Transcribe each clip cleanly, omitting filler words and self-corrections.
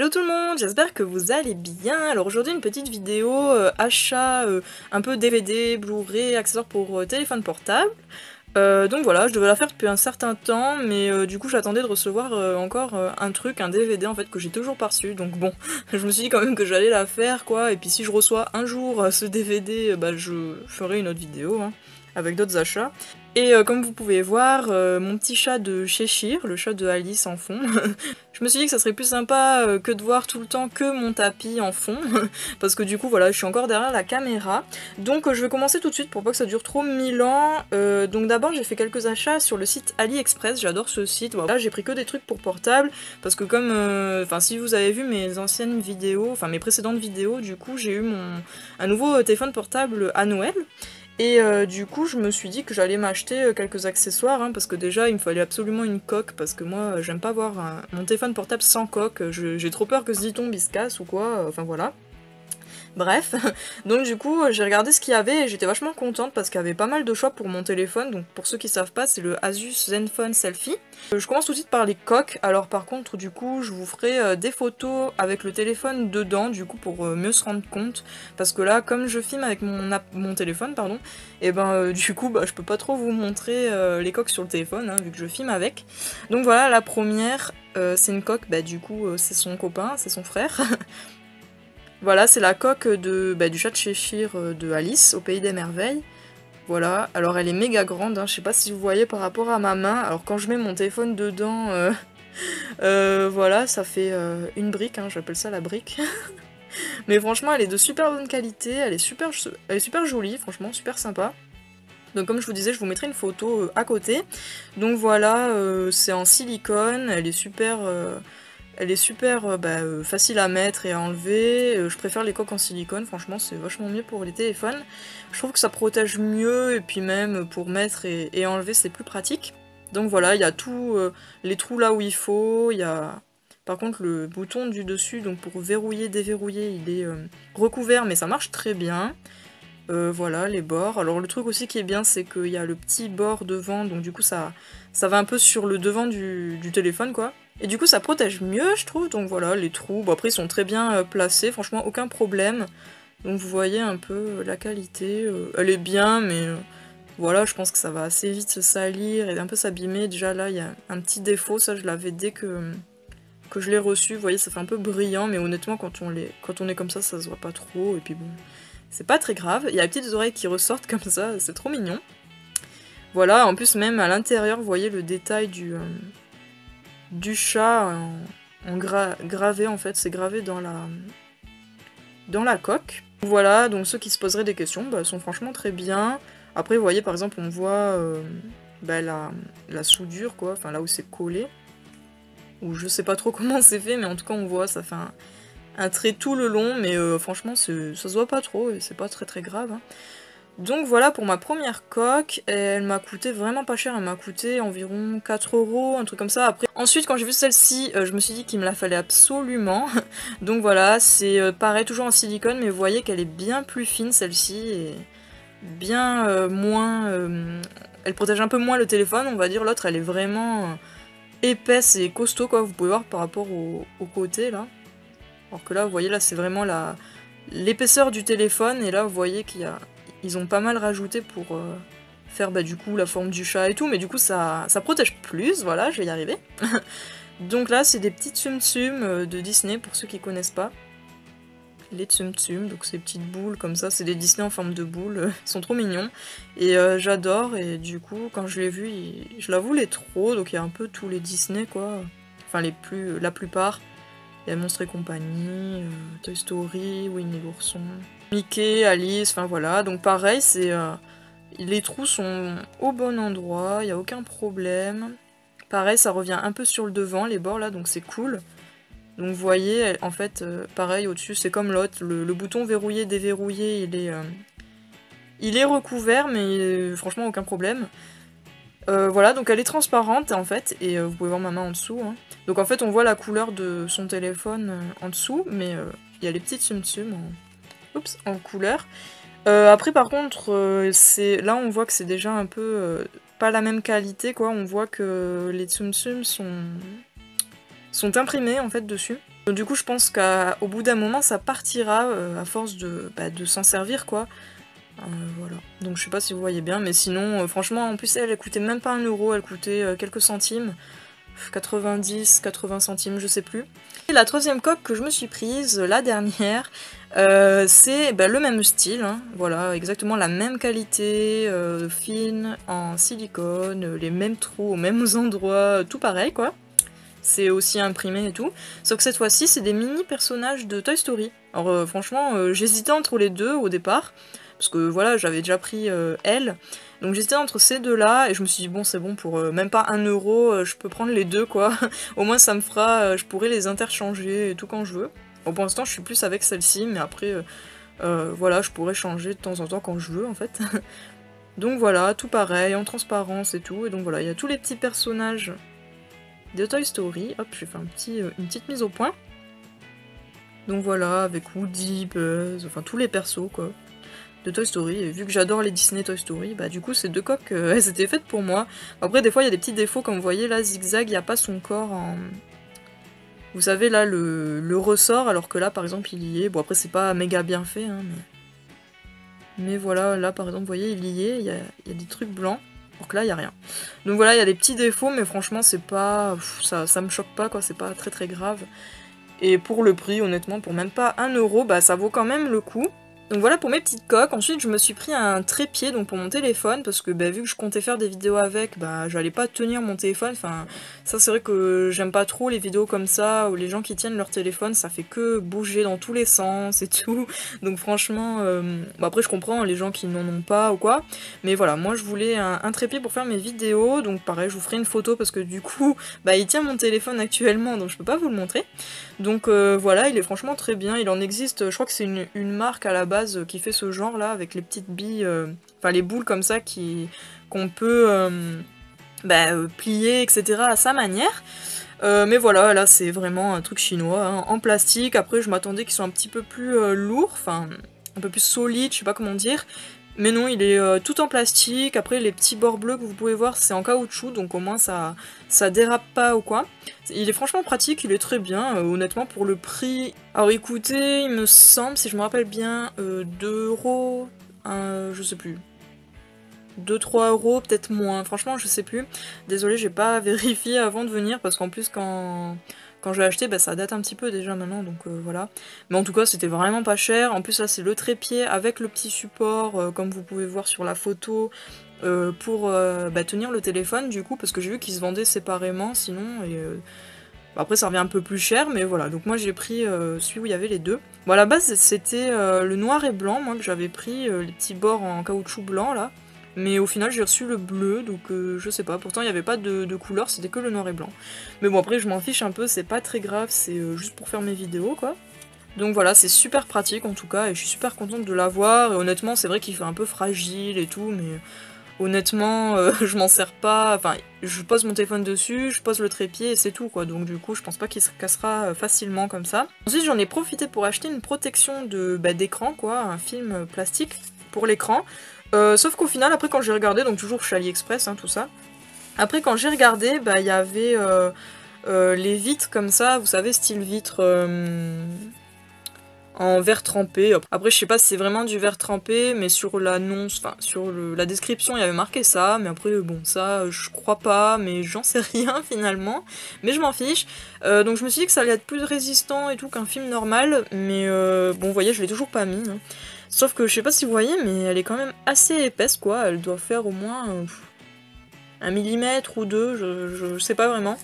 Hello tout le monde, j'espère que vous allez bien. Alors aujourd'hui une petite vidéo achat un peu DVD, Blu-ray, accessoires pour téléphone portable. Donc voilà, je devais la faire depuis un certain temps, mais du coup j'attendais de recevoir encore un truc, un DVD en fait que j'ai toujours pas reçu. Donc bon, je me suis dit quand même que j'allais la faire quoi, et puis si je reçois un jour ce DVD, bah je ferai une autre vidéo hein, avec d'autres achats. Et comme vous pouvez voir, mon petit chat de Cheshire, le chat de Alice en fond, je me suis dit que ça serait plus sympa que de voir tout le temps que mon tapis en fond, parce que du coup voilà, je suis encore derrière la caméra. Donc je vais commencer tout de suite pour pas que ça dure trop 1000 ans. Donc d'abord j'ai fait quelques achats sur le site AliExpress, j'adore ce site. Voilà, j'ai pris que des trucs pour portable, parce que comme, enfin si vous avez vu mes anciennes vidéos, enfin mes précédentes vidéos, du coup j'ai eu un nouveau téléphone portable à Noël. Et du coup, je me suis dit que j'allais m'acheter quelques accessoires, hein, parce que déjà, il me fallait absolument une coque, parce que moi, j'aime pas voir mon téléphone portable sans coque, j'ai trop peur que ce dit-on il se casse ou quoi, enfin voilà. Bref, donc du coup j'ai regardé ce qu'il y avait et j'étais vachement contente parce qu'il y avait pas mal de choix pour mon téléphone. Donc pour ceux qui savent pas, c'est le Asus Zenfone Selfie. Je commence tout de suite par les coques. Alors par contre du coup je vous ferai des photos avec le téléphone dedans du coup pour mieux se rendre compte. Parce que là comme je filme avec mon téléphone pardon, et ben du coup bah, je peux pas trop vous montrer les coques sur le téléphone hein, vu que je filme avec. Donc voilà la première c'est une coque, bah du coup c'est son copain, c'est son frère. Voilà, c'est la coque du chat de Cheshire de Alice, au Pays des Merveilles. Voilà, alors elle est méga grande, hein. Je sais pas si vous voyez par rapport à ma main. Alors quand je mets mon téléphone dedans, voilà, ça fait une brique, hein, j'appelle ça la brique. Mais franchement, elle est de super bonne qualité, elle est super jolie, franchement, super sympa. Donc comme je vous disais, je vous mettrai une photo à côté. Donc voilà, c'est en silicone, elle est super facile à mettre et à enlever. Je préfère les coques en silicone, franchement c'est vachement mieux pour les téléphones. Je trouve que ça protège mieux et puis même pour mettre et enlever c'est plus pratique. Donc voilà, il y a tous les trous là où il faut, il y a... Par contre le bouton du dessus, donc pour verrouiller, déverrouiller, il est recouvert mais ça marche très bien. Voilà, les bords. Alors le truc aussi qui est bien, c'est qu'il y a le petit bord devant, donc du coup ça va un peu sur le devant du téléphone, quoi. Et du coup ça protège mieux, je trouve, donc voilà, les trous, bon après ils sont très bien placés, franchement aucun problème. Donc vous voyez un peu la qualité, elle est bien, mais voilà, je pense que ça va assez vite se salir et un peu s'abîmer. Déjà là, il y a un petit défaut, ça je l'avais dès que je l'ai reçu, vous voyez, ça fait un peu brillant, mais honnêtement quand on est comme ça se voit pas trop, et puis bon... C'est pas très grave, il y a les petites oreilles qui ressortent comme ça, c'est trop mignon. Voilà, en plus même à l'intérieur, vous voyez le détail du chat gravé en fait, c'est gravé dans la coque. Voilà, donc ceux qui se poseraient des questions, bah, sont franchement très bien. Après, vous voyez par exemple, on voit la soudure quoi, enfin là où c'est collé. Ou je sais pas trop comment c'est fait, mais en tout cas on voit, ça fait un trait tout le long, mais franchement ça se voit pas trop et c'est pas très très grave. Hein. Donc voilà pour ma première coque, elle m'a coûté vraiment pas cher, elle m'a coûté environ 4 €, un truc comme ça. Après, ensuite quand j'ai vu celle-ci, je me suis dit qu'il me la fallait absolument. Donc voilà, c'est pareil, toujours en silicone, mais vous voyez qu'elle est bien plus fine celle-ci, et bien moins... elle protège un peu moins le téléphone, on va dire. L'autre elle est vraiment épaisse et costaud quoi, vous pouvez voir par rapport au côté là. Alors que là, vous voyez, là, c'est vraiment l'épaisseur du téléphone, et là, vous voyez ils ont pas mal rajouté pour faire, du coup, la forme du chat et tout, mais du coup, ça protège plus, voilà, je vais y arriver. Donc là, c'est des petits Tsum Tsum de Disney, pour ceux qui connaissent pas. Les Tsum Tsum, donc ces petites boules comme ça, c'est des Disney en forme de boule, ils sont trop mignons. Et j'adore, et du coup, quand je l'ai vu, je la voulais trop, donc il y a un peu tous les Disney, quoi. Enfin, la plupart. Il y a Monstres et compagnie, Toy Story, Winnie l'ourson, Mickey, Alice, enfin voilà. Donc pareil, les trous sont au bon endroit, il n'y a aucun problème. Pareil, ça revient un peu sur le devant, les bords là, donc c'est cool. Donc vous voyez, en fait, pareil, au-dessus, c'est comme l'autre, le bouton verrouiller, déverrouiller, il est recouvert, mais franchement, aucun problème. Voilà, donc elle est transparente en fait, et vous pouvez voir ma main en dessous. Hein. Donc en fait on voit la couleur de son téléphone en dessous, mais il y a les petites Tsum Tsum en couleur. Après par contre, là on voit que c'est déjà un peu pas la même qualité quoi, on voit que les Tsum Tsum sont imprimés en fait dessus. Donc, du coup je pense qu'au bout d'un moment ça partira à force de s'en servir quoi. Voilà, donc je sais pas si vous voyez bien, mais sinon franchement en plus elle coûtait même pas 1 €, elle coûtait quelques centimes. 90, 80 centimes, je sais plus. Et la troisième coque que je me suis prise, la dernière, c'est le même style, hein, voilà, exactement la même qualité, fine, en silicone, les mêmes trous aux mêmes endroits, tout pareil quoi. C'est aussi imprimé et tout. Sauf que cette fois-ci, c'est des mini personnages de Toy Story. Alors franchement, j'hésitais entre les deux au départ, parce que voilà, j'avais déjà pris elle. Donc j'hésitais entre ces deux-là, et je me suis dit, bon, c'est bon, pour même pas 1 €, je peux prendre les deux, quoi. Au moins, ça me fera, je pourrai les interchanger et tout quand je veux. Bon, pour l'instant, je suis plus avec celle-ci, mais après, voilà, je pourrais changer de temps en temps quand je veux, en fait. Donc voilà, tout pareil, en transparence et tout. Et donc voilà, il y a tous les petits personnages de Toy Story. Hop, je vais faire une petite mise au point. Donc voilà, avec Woody, Buzz, enfin tous les persos, quoi, de Toy Story, et vu que j'adore les Disney Toy Story, bah du coup ces deux coques, elles étaient faites pour moi. Après des fois il y a des petits défauts, comme vous voyez là, Zigzag, il n'y a pas son corps en... Vous savez là, le ressort, alors que là par exemple il y est. Bon après c'est pas méga bien fait, hein, mais voilà, là par exemple vous voyez il y est, il y a des trucs blancs, alors que là il n'y a rien. Donc voilà, il y a des petits défauts, mais franchement c'est pas... ça me choque pas quoi, c'est pas très très grave. Et pour le prix, honnêtement, pour même pas 1 €, bah ça vaut quand même le coup. Donc voilà pour mes petites coques. Ensuite je me suis pris un trépied donc pour mon téléphone, parce que vu que je comptais faire des vidéos avec, j'allais pas tenir mon téléphone. Enfin ça c'est vrai que j'aime pas trop les vidéos comme ça où les gens qui tiennent leur téléphone, ça fait que bouger dans tous les sens et tout. Donc franchement, après je comprends les gens qui n'en ont pas ou quoi, mais voilà, moi je voulais un trépied pour faire mes vidéos. Donc pareil, je vous ferai une photo parce que du coup il tient mon téléphone actuellement, donc je peux pas vous le montrer. Donc voilà, il est franchement très bien. Il en existe, je crois que c'est une marque à la base qui fait ce genre là, avec les petites billes, enfin les boules comme ça qu'on peut plier, etc. à sa manière. Mais voilà, là c'est vraiment un truc chinois, hein, en plastique. Après je m'attendais qu'ils soient un petit peu plus lourds, enfin un peu plus solides, je sais pas comment dire. Mais non, il est tout en plastique. Après les petits bords bleus que vous pouvez voir, c'est en caoutchouc, donc au moins ça dérape pas ou quoi. Il est franchement pratique, il est très bien, honnêtement pour le prix. Alors écoutez, il me semble, si je me rappelle bien, 2 €, je sais plus. 2-3 €, peut-être moins, franchement je sais plus. Désolée, j'ai pas vérifié avant de venir, parce qu'en plus quand je l'ai acheté, ça date un petit peu déjà maintenant, donc voilà. Mais en tout cas, c'était vraiment pas cher. En plus là, c'est le trépied avec le petit support, comme vous pouvez voir sur la photo, pour tenir le téléphone du coup, parce que j'ai vu qu'ils se vendaient séparément sinon, et après ça revient un peu plus cher, mais voilà. Donc moi j'ai pris celui où il y avait les deux. Bon à la base c'était le noir et blanc, moi que j'avais pris, les petits bords en caoutchouc blanc là. Mais au final j'ai reçu le bleu, donc je sais pas, pourtant il n'y avait pas de couleur, c'était que le noir et blanc. Mais bon après je m'en fiche un peu, c'est pas très grave, c'est juste pour faire mes vidéos quoi. Donc voilà, c'est super pratique en tout cas, et je suis super contente de l'avoir, et honnêtement c'est vrai qu'il fait un peu fragile et tout, mais honnêtement je m'en sers pas, enfin je pose mon téléphone dessus, je pose le trépied et c'est tout quoi, donc du coup je pense pas qu'il se cassera facilement comme ça. Ensuite j'en ai profité pour acheter une protection d'écran quoi, un film plastique pour l'écran. Sauf qu'au final, après quand j'ai regardé, donc toujours chez AliExpress, hein, tout ça, après quand j'ai regardé, il y avait les vitres comme ça, vous savez, style vitre en verre trempé. Après, je sais pas si c'est vraiment du verre trempé, mais sur l'annonce, enfin sur la description, il y avait marqué ça, mais après, bon, ça, je crois pas, mais j'en sais rien finalement, mais je m'en fiche. Donc je me suis dit que ça allait être plus résistant et tout qu'un film normal, mais bon, vous voyez, je l'ai toujours pas mis, hein. Sauf que je sais pas si vous voyez, mais elle est quand même assez épaisse quoi, elle doit faire au moins 1 millimètre ou 2, je sais pas vraiment.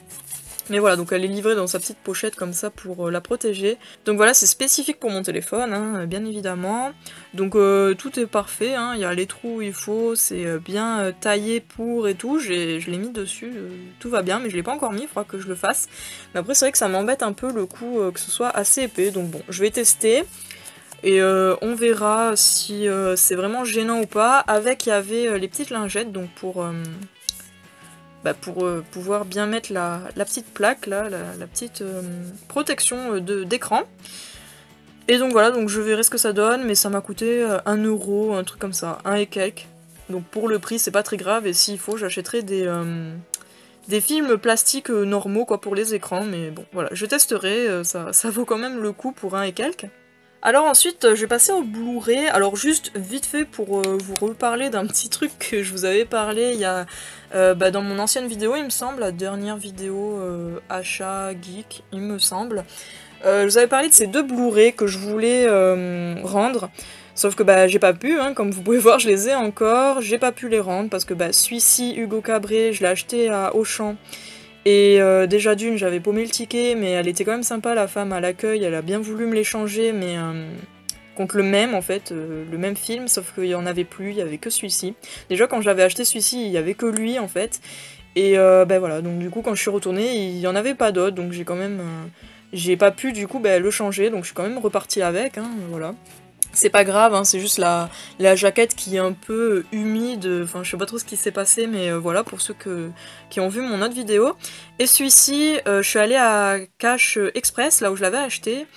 Mais voilà, donc elle est livrée dans sa petite pochette comme ça pour la protéger. Donc voilà, c'est spécifique pour mon téléphone, hein, bien évidemment. Donc tout est parfait, hein, il y a les trous où il faut, c'est bien taillé pour et tout. Je l'ai mis dessus, tout va bien, mais je l'ai pas encore mis, il faudra que je le fasse. Mais après c'est vrai que ça m'embête un peu le coup que ce soit assez épais, donc bon, je vais tester. Et on verra si c'est vraiment gênant ou pas. Avec, il y avait les petites lingettes, donc pour pouvoir bien mettre la petite plaque, là, la petite protection d'écran. Et donc voilà, donc je verrai ce que ça donne, mais ça m'a coûté 1 €, un truc comme ça, 1 et quelques. Donc pour le prix, c'est pas très grave, et s'il faut, j'achèterai des films plastiques normaux quoi pour les écrans, mais bon voilà, je testerai, ça vaut quand même le coup pour un et quelques. Alors ensuite, je vais passer au Blu-ray. Alors juste vite fait pour vous reparler d'un petit truc que je vous avais parlé il y a dans mon ancienne vidéo, il me semble, la dernière vidéo achat geek, il me semble. Je vous avais parlé de ces 2 Blu-ray que je voulais rendre. Sauf que bah j'ai pas pu, hein, comme vous pouvez voir je les ai encore, j'ai pas pu les rendre parce que bah celui-ci, Hugo Cabret, je l'ai acheté à Auchan. Et déjà d'une, j'avais paumé le ticket, mais elle était quand même sympa, la femme à l'accueil, elle a bien voulu me l'échanger, mais contre le même en fait, le même film, sauf qu'il y en avait plus, il y avait que celui-ci. Déjà quand j'avais acheté celui-ci, il y avait que lui en fait, et ben voilà, donc du coup quand je suis retournée, il y en avait pas d'autres, donc j'ai quand même... j'ai pas pu du coup le changer, donc je suis quand même repartie avec, hein, voilà. C'est pas grave, hein, c'est juste la jaquette qui est un peu humide, enfin je sais pas trop ce qui s'est passé, mais voilà pour ceux qui ont vu mon autre vidéo. Et celui-ci, je suis allée à Cash Express, là où je l'avais acheté,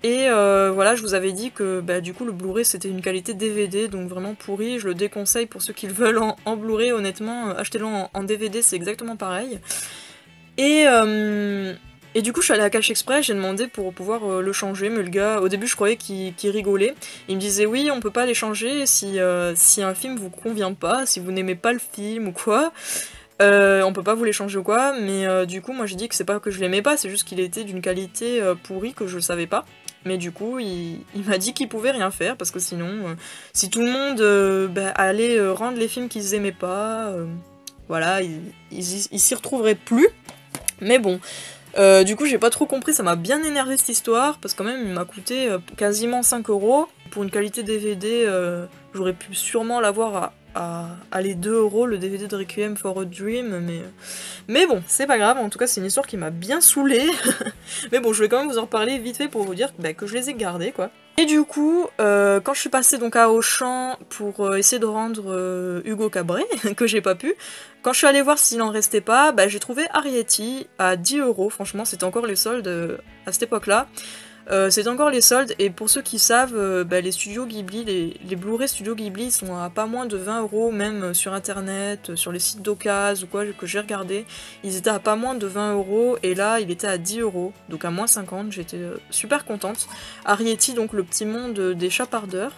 et voilà, je vous avais dit que du coup le Blu-ray c'était une qualité DVD, donc vraiment pourri, je le déconseille pour ceux qui le veulent en Blu-ray, honnêtement, achetez-le en DVD, c'est exactement pareil. Et du coup, je suis allée à Cash Express, j'ai demandé pour pouvoir le changer, mais le gars, au début, je croyais qu'il rigolait. Il me disait oui, on peut pas les changer si un film vous convient pas, si vous n'aimez pas le film ou quoi. On peut pas vous les changer ou quoi, mais du coup, moi j'ai dit que c'est pas que je l'aimais pas, c'est juste qu'il était d'une qualité pourrie que je savais pas. Mais du coup, il m'a dit qu'il pouvait rien faire, parce que sinon, si tout le monde allait rendre les films qu'ils aimaient pas, voilà, ils s'y retrouveraient plus. Mais bon, du coup j'ai pas trop compris, ça m'a bien énervé cette histoire, parce que quand même il m'a coûté quasiment 5 €. Pour une qualité DVD, j'aurais pu sûrement l'avoir à les 2 €, le DVD de Requiem for a Dream, mais bon, c'est pas grave, en tout cas c'est une histoire qui m'a bien saoulée. Mais bon, je vais quand même vous en reparler vite fait pour vous dire que je les ai gardés quoi. Et du coup, quand je suis passée donc à Auchan pour essayer de rendre Hugo Cabret, que j'ai pas pu, quand je suis allée voir s'il en restait pas, j'ai trouvé Arrietty à 10 €, franchement c'était encore les soldes à cette époque-là. C'était encore les soldes, et pour ceux qui savent, les studios Ghibli, les Blu-ray Studio Ghibli sont à pas moins de 20 €, même sur internet, sur les sites d'occasion ou quoi que j'ai regardé, ils étaient à pas moins de 20 €, et là il était à 10 €, donc à moins 50, j'étais super contente. Arrietty, donc le petit monde des chapardeurs.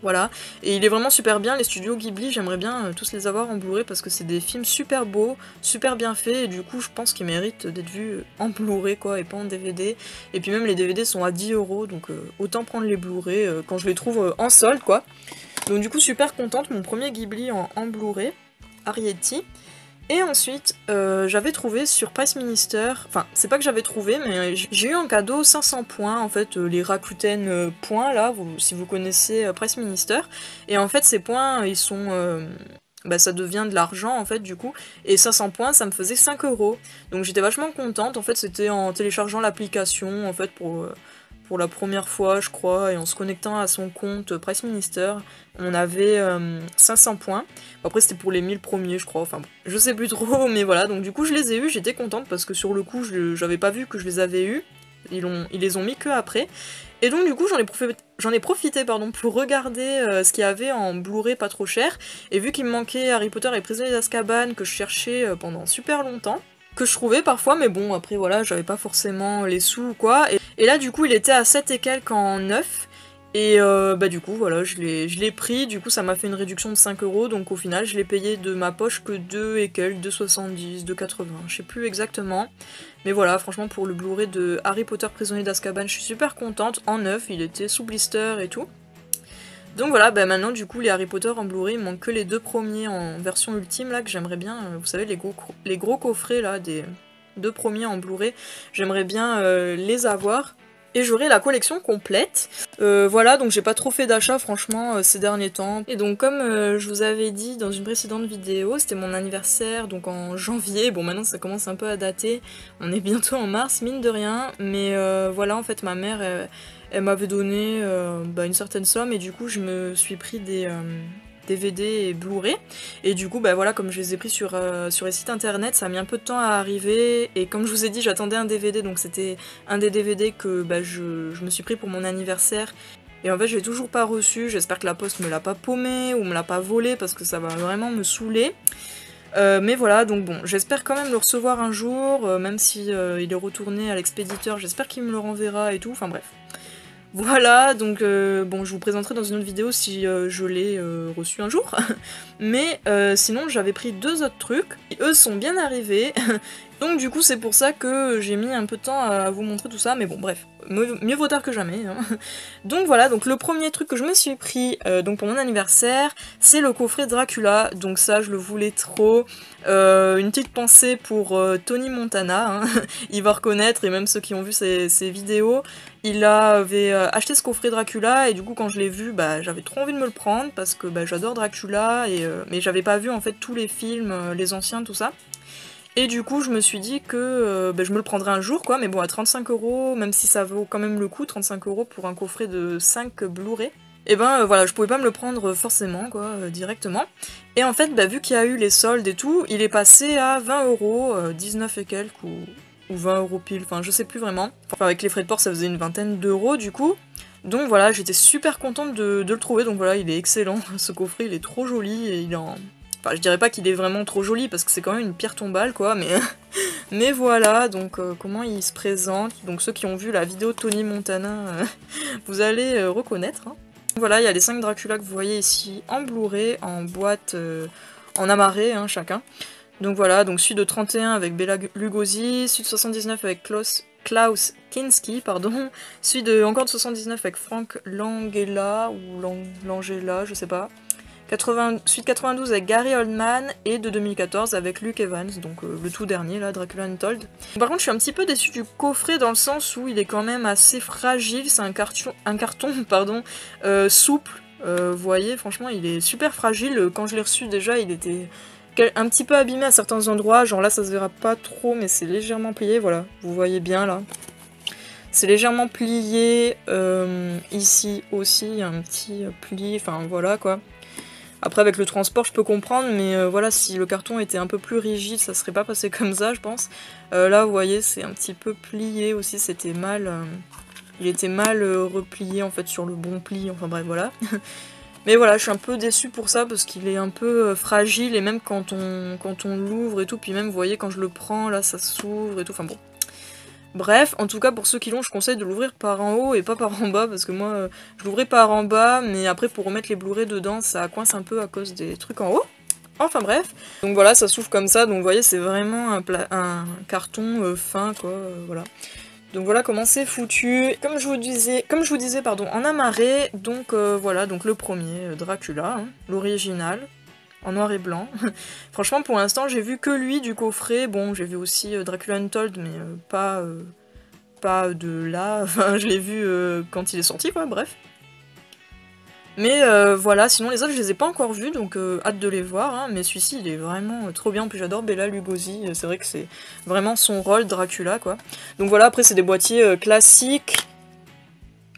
Voilà, et il est vraiment super bien, les studios Ghibli, j'aimerais bien tous les avoir en Blu-ray parce que c'est des films super beaux, super bien faits, et du coup je pense qu'ils méritent d'être vus en Blu-ray quoi, et pas en DVD. Et puis même les DVD sont à 10 €, donc autant prendre les Blu-ray quand je les trouve en solde quoi. Donc du coup super contente, mon premier Ghibli en Blu-ray, Arrietty. Et ensuite, j'avais trouvé sur Price Minister, enfin, c'est pas que j'avais trouvé, mais j'ai eu en cadeau 500 points, en fait, les Rakuten points, là, si vous connaissez Price Minister. Et en fait, ces points, ils sont... ça devient de l'argent, en fait, du coup. Et 500 points, ça me faisait 5 €. Donc j'étais vachement contente, en fait, c'était en téléchargeant l'application, en fait, pour la première fois, je crois, et en se connectant à son compte Price Minister, on avait 500 points. Après, c'était pour les 1000 premiers, je crois, enfin, bon, je sais plus trop, mais voilà, donc du coup, je les ai eus, j'étais contente, parce que sur le coup, j'avais pas vu que je les avais eus, ils les ont mis que après. Et donc, du coup, j'en ai profité pour regarder ce qu'il y avait en Blu-ray pas trop cher, et vu qu'il me manquait Harry Potter et Prisonnier d'Azkaban, que je cherchais pendant super longtemps, que je trouvais parfois, mais bon, après voilà, j'avais pas forcément les sous ou quoi. Et là, du coup, il était à 7 et quelques en neuf. Et du coup, voilà, je l'ai pris, du coup, ça m'a fait une réduction de 5 €, donc au final, je l'ai payé de ma poche que 2 et quelques, 2,70, 2,80, je sais plus exactement. Mais voilà, franchement, pour le Blu-ray de Harry Potter Prisonnier d'Azkaban, je suis super contente, en neuf, il était sous blister et tout. Donc voilà, maintenant du coup les Harry Potter en Blu-ray, il manque que les 2 premiers en version ultime là, que j'aimerais bien, vous savez les gros coffrets là, des 2 premiers en Blu-ray, j'aimerais bien les avoir. Et j'aurai la collection complète. Voilà, donc j'ai pas trop fait d'achats franchement ces derniers temps. Et donc comme je vous avais dit dans une précédente vidéo, c'était mon anniversaire, donc en janvier, bon maintenant ça commence un peu à dater, on est bientôt en mars, mine de rien, mais voilà, en fait ma mère, elle m'avait donné une certaine somme, et du coup je me suis pris des DVD et Blu-ray, et du coup voilà, comme je les ai pris sur les sites internet, ça a mis un peu de temps à arriver, et comme je vous ai dit j'attendais un DVD, donc c'était un des DVD que je me suis pris pour mon anniversaire, et en fait je l'ai toujours pas reçu, j'espère que la poste me l'a pas paumé ou me l'a pas volé, parce que ça va vraiment me saouler. Mais voilà, donc bon, j'espère quand même le recevoir un jour, même si il est retourné à l'expéditeur, j'espère qu'il me le renverra et tout, enfin bref. Voilà, donc bon, je vous présenterai dans une autre vidéo si je l'ai reçu un jour. Mais sinon, j'avais pris 2 autres trucs, qui eux sont bien arrivés. Donc du coup, c'est pour ça que j'ai mis un peu de temps à vous montrer tout ça, mais bon, bref, mieux vaut tard que jamais. Hein. Donc voilà, donc le premier truc que je me suis pris donc pour mon anniversaire, c'est le coffret Dracula, donc ça, je le voulais trop. Une petite pensée pour Tony Montana, hein. Il va reconnaître, et même ceux qui ont vu ses vidéos, il avait acheté ce coffret Dracula, et du coup, quand je l'ai vu, bah, j'avais trop envie de me le prendre, parce que bah, j'adore Dracula, mais j'avais pas vu en fait tous les films, les anciens, tout ça. Et du coup, je me suis dit que je me le prendrais un jour, quoi, mais bon, à 35 €, même si ça vaut quand même le coup, 35 € pour un coffret de 5 Blu-ray, et voilà, je pouvais pas me le prendre forcément, quoi, directement. Et en fait, vu qu'il y a eu les soldes et tout, il est passé à 20 €, 19 et quelques, ou 20 € pile, enfin, je sais plus vraiment. Enfin, avec les frais de port, ça faisait une vingtaine d'euros, du coup. Donc voilà, j'étais super contente de le trouver, donc voilà, il est excellent, ce coffret, il est trop joli, et il est en... Enfin, je dirais pas qu'il est vraiment trop joli, parce que c'est quand même une pierre tombale, quoi, mais... mais voilà, donc comment il se présente. Donc ceux qui ont vu la vidéo de Tony Montana, vous allez reconnaître. Hein. Voilà, il y a les 5 Dracula que vous voyez ici en Blu-ray, en boîte, en amarré, hein, chacun. Donc voilà, donc celui de 31 avec Bela Lugosi, celui de 79 avec Klaus Kinski, pardon, celui de encore de 79 avec Frank Langella, ou Langella, je sais pas. Celui de 92 avec Gary Oldman, et de 2014 avec Luke Evans, donc le tout dernier là, Dracula Untold. Par contre je suis un petit peu déçue du coffret dans le sens où il est quand même assez fragile, c'est un carton pardon, souple, vous voyez, franchement il est super fragile. Quand je l'ai reçu déjà il était un petit peu abîmé à certains endroits, genre là ça se verra pas trop mais c'est légèrement plié, voilà, vous voyez bien là. C'est légèrement plié, ici aussi il y a un petit pli, enfin voilà quoi. Après avec le transport je peux comprendre, mais voilà, si le carton était un peu plus rigide ça serait pas passé comme ça je pense. Là vous voyez c'est un petit peu plié aussi, c'était mal... il était mal replié en fait sur le bon pli, enfin bref voilà. Mais voilà, je suis un peu déçue pour ça parce qu'il est un peu fragile, et même quand on l'ouvre et tout, puis même vous voyez quand je le prends là ça s'ouvre et tout, enfin bon. Bref, en tout cas pour ceux qui l'ont, je conseille de l'ouvrir par en haut et pas par en bas, parce que moi je l'ouvrais par en bas, mais après pour remettre les Blu-ray dedans ça coince un peu à cause des trucs en haut. Enfin bref, donc voilà, ça s'ouvre comme ça, donc vous voyez c'est vraiment un carton fin quoi, voilà. Donc voilà comment c'est foutu. Comme je vous disais pardon, en amarré, donc voilà, donc le premier, Dracula, hein, l'original, en noir et blanc. Franchement pour l'instant j'ai vu que lui du coffret, bon j'ai vu aussi Dracula Untold, mais pas de là, enfin je l'ai vu quand il est sorti quoi, bref. Mais voilà, sinon les autres je les ai pas encore vus, donc hâte de les voir, hein. Mais celui-ci il est vraiment trop bien, en plus j'adore Bela Lugosi, c'est vrai que c'est vraiment son rôle Dracula quoi. Donc voilà, après c'est des boîtiers classiques,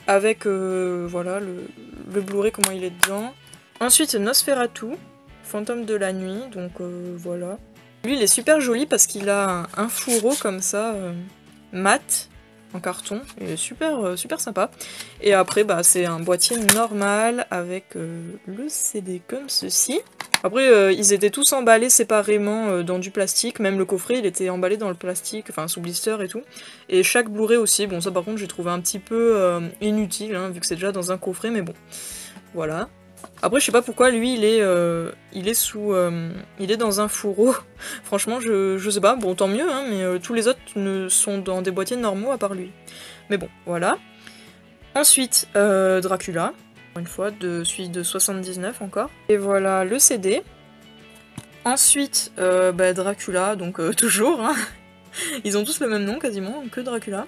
avec voilà le Blu-ray comment il est dedans. Ensuite Nosferatu, Fantôme de la nuit, donc voilà. Lui il est super joli parce qu'il a un fourreau comme ça, mat, en carton, et super, super sympa. Et après c'est un boîtier normal avec le CD comme ceci. Après ils étaient tous emballés séparément dans du plastique, même le coffret il était emballé dans le plastique, enfin sous blister et tout. Et chaque Blu-ray aussi, bon ça par contre j'ai trouvé un petit peu inutile, hein, vu que c'est déjà dans un coffret, mais bon, voilà. Après je sais pas pourquoi lui il est dans un fourreau. Franchement je sais pas, bon tant mieux hein, mais tous les autres sont dans des boîtiers normaux à part lui. Mais bon voilà. Ensuite Dracula, encore une fois, celui de 79 encore. Et voilà le CD. Ensuite Dracula, donc toujours hein. Ils ont tous le même nom quasiment, que Dracula.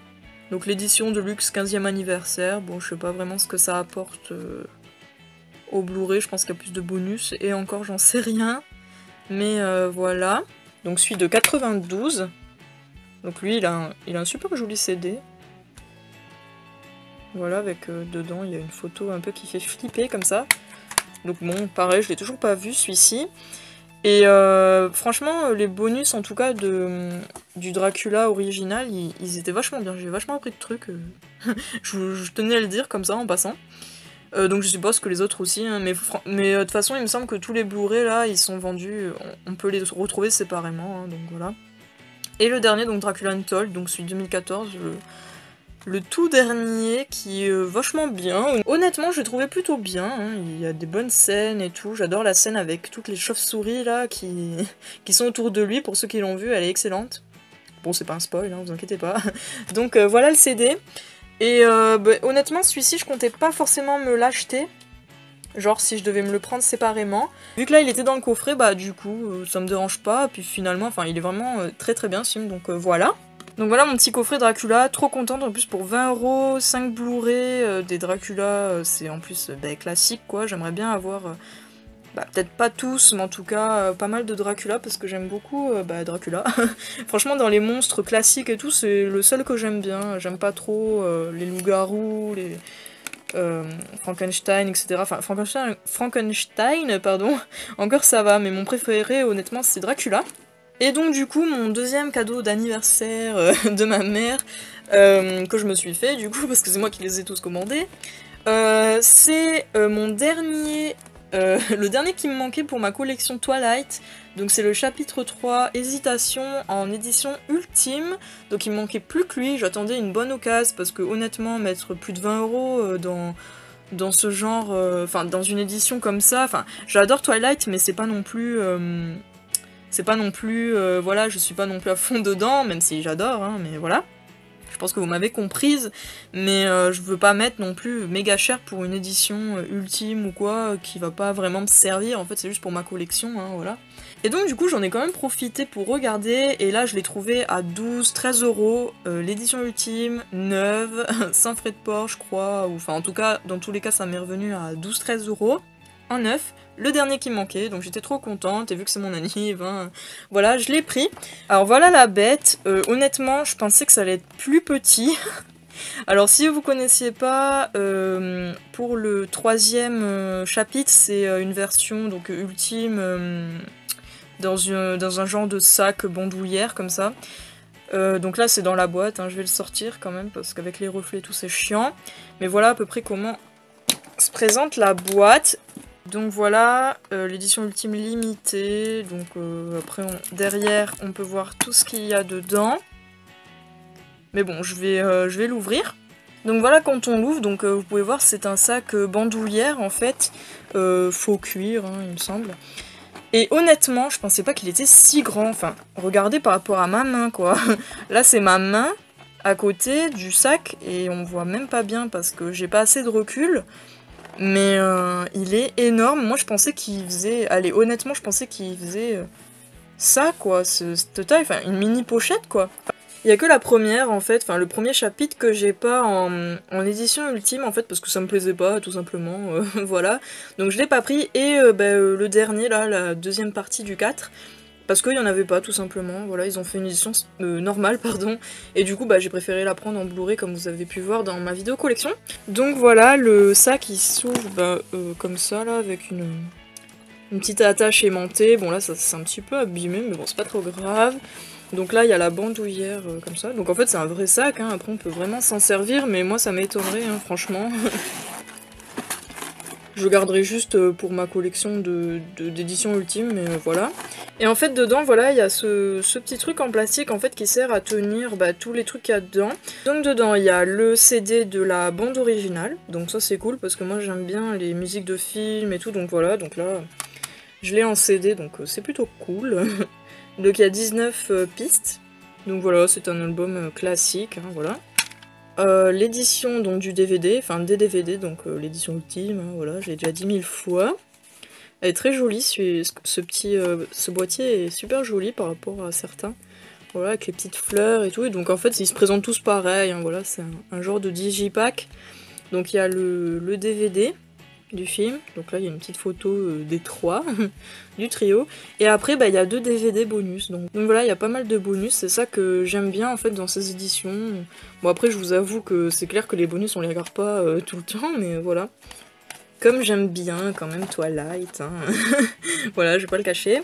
Donc l'édition de luxe 15e anniversaire, bon je sais pas vraiment ce que ça apporte au Blu-ray, je pense qu'il y a plus de bonus, et encore j'en sais rien, mais voilà. Donc celui de 92, donc lui il a un super joli CD, voilà, avec dedans il y a une photo un peu qui fait flipper comme ça, donc bon pareil je l'ai toujours pas vu celui-ci, et franchement les bonus en tout cas du Dracula original, ils étaient vachement bien, j'ai vachement appris de trucs, je tenais à le dire comme ça en passant. Donc je suppose que les autres aussi, hein, mais de toute façon il me semble que tous les Blu-ray là ils sont vendus, on peut les retrouver séparément, hein, donc voilà. Et le dernier, donc Dracula Untold, donc celui de 2014, le tout dernier qui est vachement bien. Honnêtement, je l'ai trouvé plutôt bien, hein. Il y a des bonnes scènes et tout. J'adore la scène avec toutes les chauves-souris là qui sont autour de lui. Pour ceux qui l'ont vu, elle est excellente. Bon, c'est pas un spoil, hein, vous inquiétez pas. Donc voilà le CD. Et honnêtement, celui-ci, je comptais pas forcément me l'acheter. Genre si je devais me le prendre séparément. Vu que là il était dans le coffret, bah du coup ça me dérange pas. Puis finalement, enfin il est vraiment très très bien ce film, donc voilà. Donc voilà mon petit coffret Dracula, trop contente en plus pour 20€, 5 Blu-ray des Dracula, c'est en plus classique quoi. J'aimerais bien avoir, peut-être pas tous, mais en tout cas pas mal de Dracula parce que j'aime beaucoup Dracula. Franchement dans les monstres classiques et tout, c'est le seul que j'aime bien. J'aime pas trop les loups-garous, les... Frankenstein, etc. Enfin, Frankenstein, pardon, encore ça va, mais mon préféré, honnêtement, c'est Dracula. Et donc, du coup, mon deuxième cadeau d'anniversaire de ma mère, que je me suis fait, du coup, parce que c'est moi qui les ai tous commandés, c'est mon dernier... le dernier qui me manquait pour ma collection Twilight, donc c'est le chapitre 3, Hésitation, en édition ultime, donc il me manquait plus que lui, j'attendais une bonne occasion, parce que honnêtement, mettre plus de 20€ dans ce genre, enfin dans une édition comme ça, enfin j'adore Twilight, mais c'est pas non plus... voilà, je suis pas non plus à fond dedans, même si j'adore, hein, mais voilà. Je pense que vous m'avez comprise, mais je veux pas mettre non plus méga cher pour une édition ultime ou quoi, qui va pas vraiment me servir, en fait c'est juste pour ma collection, hein, voilà. Et donc du coup j'en ai quand même profité pour regarder, et là je l'ai trouvé à 12-13€, l'édition ultime, neuve, sans frais de port je crois, ou enfin en tout cas, dans tous les cas ça m'est revenu à 12-13€ en neuf. Le dernier qui me manquait, donc j'étais trop contente, et vu que c'est mon anniv, hein, voilà, je l'ai pris. Alors voilà la bête, honnêtement, je pensais que ça allait être plus petit. Alors si vous connaissiez pas, pour le troisième chapitre, c'est une version donc ultime, dans un genre de sac bandoulière, comme ça. Donc là c'est dans la boîte, hein, je vais le sortir quand même, parce qu'avec les reflets et tout c'est chiant. Mais voilà à peu près comment se présente la boîte. Donc voilà, l'édition ultime limitée, donc après derrière on peut voir tout ce qu'il y a dedans. Mais bon, je vais l'ouvrir. Donc voilà quand on l'ouvre, donc vous pouvez voir c'est un sac bandoulière en fait, faux cuir hein, il me semble. Et honnêtement je pensais pas qu'il était si grand, enfin regardez par rapport à ma main quoi. Là c'est ma main à côté du sac et on voit même pas bien parce que j'ai pas assez de recul. Mais il est énorme, moi je pensais qu'il faisait... Allez, honnêtement, je pensais qu'il faisait ça, quoi, cette taille, enfin une mini pochette, quoi. Il y a que la première, en fait, enfin le premier chapitre que j'ai pas en édition ultime, en fait, parce que ça me plaisait pas, tout simplement, voilà. Donc je l'ai pas pris, et le dernier, là, la deuxième partie du 4, parce qu'il y en avait pas, tout simplement, voilà, ils ont fait une édition normale, pardon, et du coup, j'ai préféré la prendre en Blu-ray, comme vous avez pu voir dans ma vidéo collection. Donc voilà, le sac, il s'ouvre, comme ça, là, avec une petite attache aimantée, bon là, ça c'est un petit peu abîmé, mais bon, c'est pas trop grave. Donc là, il y a la bandoulière, comme ça, donc en fait, c'est un vrai sac, hein. Après, on peut vraiment s'en servir, mais moi, ça m'étonnerait, hein, franchement. Je garderai juste pour ma collection d'édition ultime, mais voilà. Et en fait, dedans, voilà, il y a ce petit truc en plastique, en fait, qui sert à tenir tous les trucs qu'il y a dedans. Donc dedans, il y a le CD de la bande originale, donc ça c'est cool, parce que moi j'aime bien les musiques de films et tout, donc voilà, donc là, je l'ai en CD, donc c'est plutôt cool. Donc il y a 19 pistes, donc voilà, c'est un album classique, hein, voilà. L'édition donc du DVD, enfin des DVD, donc l'édition ultime, hein, voilà, j'ai déjà dit 1000 fois. Elle est très jolie, ce boîtier est super joli par rapport à certains. Voilà, avec les petites fleurs et tout, et donc en fait ils se présentent tous pareil, hein, voilà, c'est un genre de digipack. Donc il y a le DVD du film, donc là il y a une petite photo des trois, du trio, et après il y a 2 DVD bonus, donc voilà, il y a pas mal de bonus, c'est ça que j'aime bien en fait dans ces éditions. Bon après je vous avoue que c'est clair que les bonus on les regarde pas tout le temps, mais voilà. Comme j'aime bien quand même Twilight, hein. Voilà, je vais pas le cacher.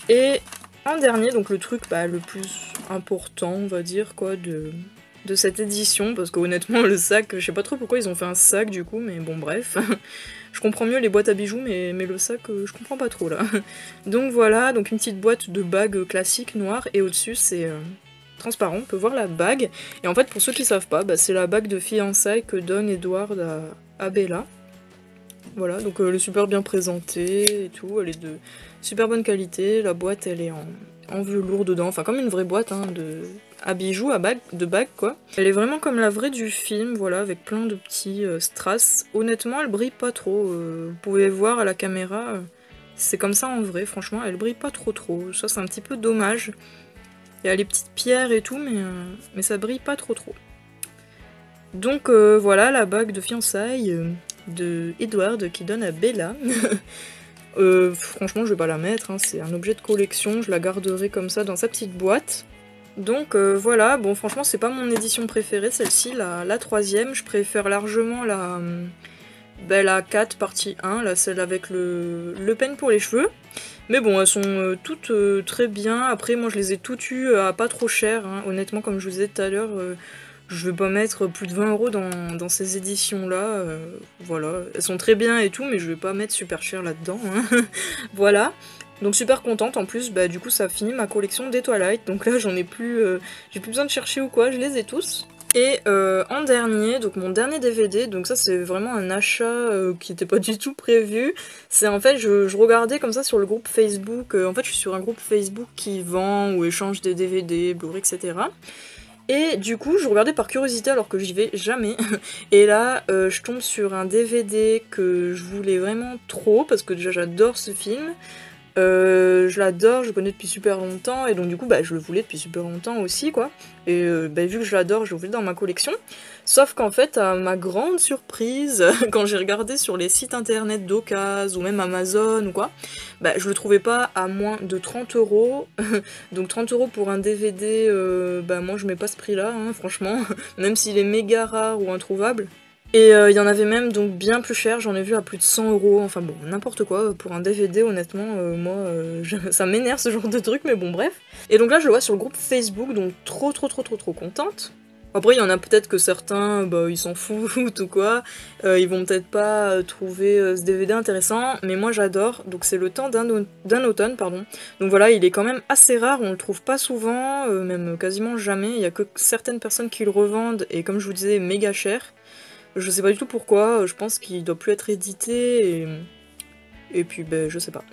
Et en dernier, donc le truc le plus important, on va dire, quoi, de cette édition, parce que honnêtement le sac, je sais pas trop pourquoi ils ont fait un sac du coup, mais bon bref. Je comprends mieux les boîtes à bijoux, mais le sac, je comprends pas trop là. Donc voilà, donc une petite boîte de bague classique noire, et au-dessus c'est transparent, on peut voir la bague. Et en fait, pour ceux qui savent pas, bah, c'est la bague de fiançailles que donne Edward à Bella. Voilà, donc elle est super bien présentée et tout, elle est de super bonne qualité, la boîte elle est en velours dedans, enfin comme une vraie boîte hein, à bijoux, de bague quoi. Elle est vraiment comme la vraie du film, voilà, avec plein de petits strass. Honnêtement, elle brille pas trop, vous pouvez voir à la caméra, c'est comme ça en vrai, franchement, elle brille pas trop. Ça c'est un petit peu dommage. Il y a les petites pierres et tout, mais ça brille pas trop. Donc voilà, la bague de fiançailles de Edward qui donne à Bella. Franchement, je vais pas la mettre, hein, c'est un objet de collection, je la garderai comme ça dans sa petite boîte. Donc voilà, bon franchement c'est pas mon édition préférée, celle-ci, la troisième, je préfère largement la 4 partie 1, là, celle avec le peigne pour les cheveux. Mais bon, elles sont toutes très bien, après moi je les ai toutes eues à pas trop cher, hein. Honnêtement comme je vous disais tout à l'heure, je vais pas mettre plus de 20 € dans ces éditions-là, voilà. Elles sont très bien et tout, mais je vais pas mettre super cher là-dedans, hein. Voilà. Donc super contente, en plus, bah du coup ça finit ma collection des Twilight, donc là j'en ai plus, j'ai plus besoin de chercher ou quoi, je les ai tous. Et en dernier, donc mon dernier DVD, donc ça c'est vraiment un achat qui était pas du tout prévu, c'est en fait, je regardais comme ça sur le groupe Facebook, en fait je suis sur un groupe Facebook qui vend ou échange des DVD, Blu-ray, etc. Et du coup, je regardais par curiosité alors que j'y vais jamais. Et là, je tombe sur un DVD que je voulais vraiment trop, parce que déjà j'adore ce film. Je l'adore, je le connais depuis super longtemps, et donc du coup bah, je le voulais depuis super longtemps aussi quoi. Et bah, vu que je l'adore, je le voulais dans ma collection. Sauf qu'en fait, à ma grande surprise, quand j'ai regardé sur les sites internet d'occasion ou même Amazon ou quoi, bah, je le trouvais pas à moins de 30 €. Donc 30 € pour un DVD, bah moi je mets pas ce prix là, hein, franchement, même s'il est méga rare ou introuvable. Et il y en avait même donc bien plus cher, j'en ai vu à plus de 100 €, enfin bon, n'importe quoi, pour un DVD honnêtement, moi, ça m'énerve ce genre de truc, mais bon bref. Et donc là je le vois sur le groupe Facebook, donc trop contente. Après il y en a peut-être que certains, bah ils s'en foutent ou quoi, ils vont peut-être pas trouver ce DVD intéressant, mais moi j'adore, donc c'est Le Temps d'un automne, pardon. Donc voilà, il est quand même assez rare, on le trouve pas souvent, même quasiment jamais, il y a que certaines personnes qui le revendent, et comme je vous disais, méga cher. Je sais pas du tout pourquoi, je pense qu'il doit plus être édité, et puis ben je sais pas.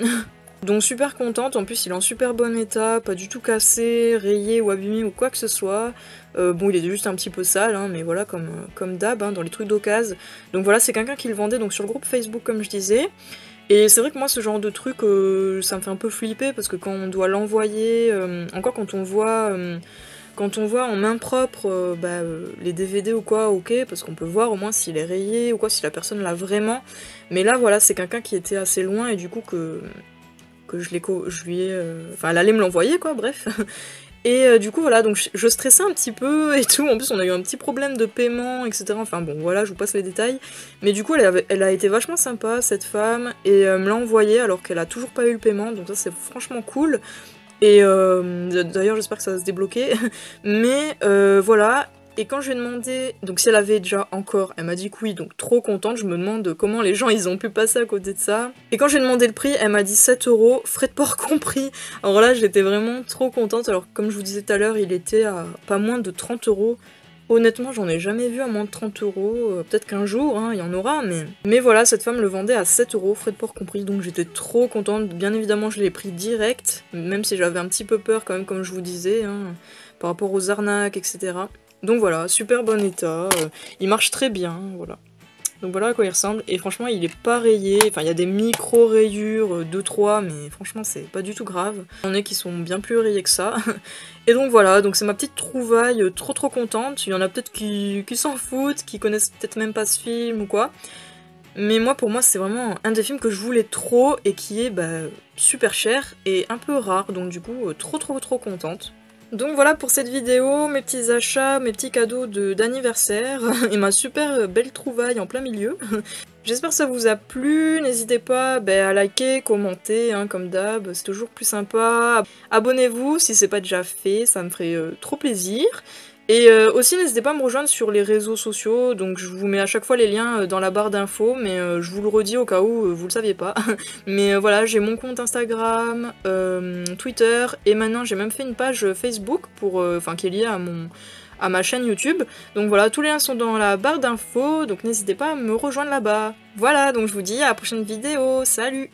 Donc super contente, en plus il est en super bon état, pas du tout cassé, rayé ou abîmé ou quoi que ce soit. Bon il est juste un petit peu sale, hein, mais voilà comme d'hab, hein, dans les trucs d'occasion. Donc voilà, c'est quelqu'un qui le vendait donc sur le groupe Facebook comme je disais. Et c'est vrai que moi ce genre de truc, ça me fait un peu flipper, parce que quand on doit l'envoyer, encore quand on voit en main propre les DVD ou quoi, ok, parce qu'on peut voir au moins s'il est rayé ou quoi, si la personne l'a vraiment. Mais là, voilà, c'est quelqu'un qui était assez loin et du coup que je lui ai... Enfin, elle allait me l'envoyer, quoi, bref. Et du coup, voilà, donc je stressais un petit peu et tout. En plus, on a eu un petit problème de paiement, etc. Enfin bon, voilà, je vous passe les détails. Mais du coup, elle a été vachement sympa, cette femme, et me l'a envoyé alors qu'elle a toujours pas eu le paiement, donc ça, c'est franchement cool. Et d'ailleurs j'espère que ça va se débloquer, mais voilà, et quand je lui ai demandé, donc si elle avait déjà encore, elle m'a dit que oui, donc trop contente, je me demande comment les gens ils ont pu passer à côté de ça. Et quand j'ai demandé le prix, elle m'a dit 7 €, frais de port compris. Alors là j'étais vraiment trop contente, alors comme je vous disais tout à l'heure, il était à pas moins de 30 €. Honnêtement, j'en ai jamais vu à moins de 30 €, peut-être qu'un jour, hein, il y en aura, mais voilà, cette femme le vendait à 7 €, frais de port compris, donc j'étais trop contente. Bien évidemment, je l'ai pris direct, même si j'avais un petit peu peur quand même, comme je vous disais, hein, par rapport aux arnaques, etc. Donc voilà, super bon état, il marche très bien, voilà. Donc voilà à quoi il ressemble, et franchement il est pas rayé, enfin il y a des micro-rayures, 2-3, mais franchement c'est pas du tout grave. Il y en a qui sont bien plus rayés que ça. Et donc voilà, donc c'est ma petite trouvaille, trop contente. Il y en a peut-être qui s'en foutent, qui connaissent peut-être même pas ce film ou quoi. Mais moi, pour moi, c'est vraiment un des films que je voulais trop, et qui est super cher et un peu rare, donc du coup trop contente. Donc voilà pour cette vidéo, mes petits achats, mes petits cadeaux d'anniversaire, et ma super belle trouvaille en plein milieu. J'espère que ça vous a plu, n'hésitez pas à liker, commenter, hein, comme d'hab, c'est toujours plus sympa. Abonnez-vous si c'est pas déjà fait, ça me ferait trop plaisir. Et aussi n'hésitez pas à me rejoindre sur les réseaux sociaux, donc je vous mets à chaque fois les liens dans la barre d'infos, mais je vous le redis au cas où vous le saviez pas. Mais voilà, j'ai mon compte Instagram, Twitter, et maintenant j'ai même fait une page Facebook pour, qui est liée à ma chaîne YouTube. Donc voilà, tous les liens sont dans la barre d'infos, donc n'hésitez pas à me rejoindre là-bas. Voilà, donc je vous dis à la prochaine vidéo, salut!